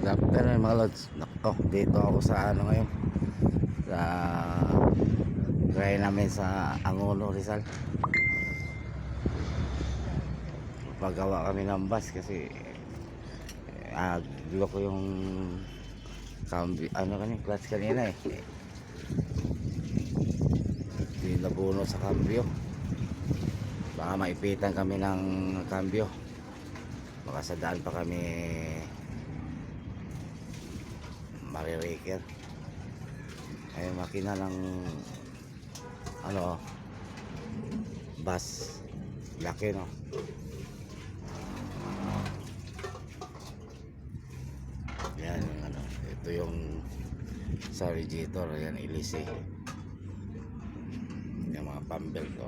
afternoon mga lods. Nako, dito ako sa ano ngayon, sa gray namin sa Angono, Rizal. Pagawa kami ng bus kasi gulo ko yung ano kanina, clutch kanina hindi nabuno sa cambio. Baka maipitan kami ng cambio, baka sa daan pa kami marireker. Ay makina ng ano bus, laki no. Yan yung ano, ito yung sa radiator, yan ilisi yung mga pambelt ko.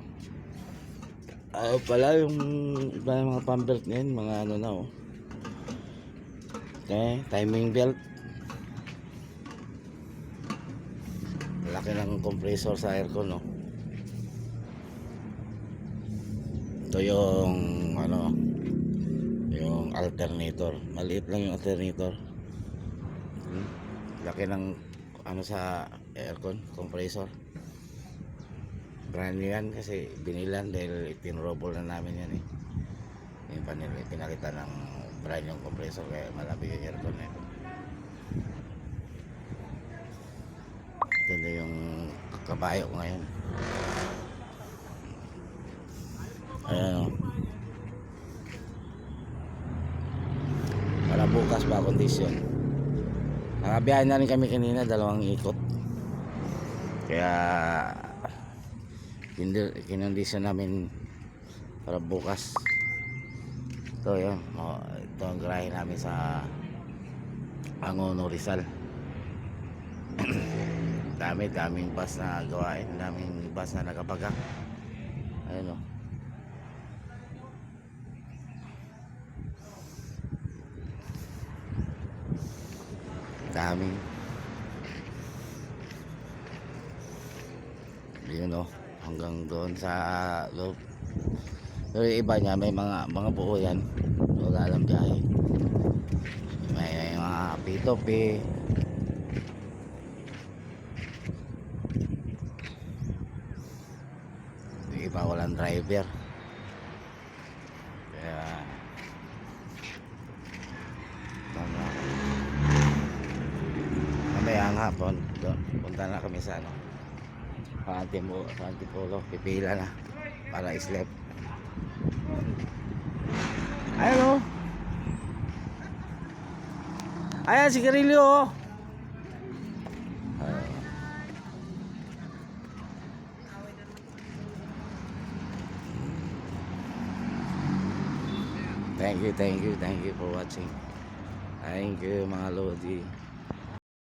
Pala yung mga pambelt ngayon, mga ano na timing belt. Laki ng compressor sa aircon ito yung ano, yung alternator. Maliit lang yung alternator. Laki ng ano sa aircon, compressor. Brand new yan kasi binilan dahil pinrobol na namin yan yung pinakita ng brand yung compressor, kaya malapit yung aircon na ito. Ito na yung kabayo ngayon. Ayan para bukas ba kondisyon. Nakabiyahin na rin kami kanina, 2 ikot, kaya kinondisyon namin para bukas. Ito yun, ito ang garahe namin sa Angono, Rizal. daming bus na gawain, daming bus na nagapagak. Ayun daming yun hanggang doon sa loob. Pero yung iba niya may mga buo yan, wala lang biyahe. May mga pitopi, yung iba walang driver, kaya mamaya ang hapon punta na kami sa ano, sa Antipolo, pipila na para islep. Ayan ayan si Carillo thank you for watching. Thank you mga lodi.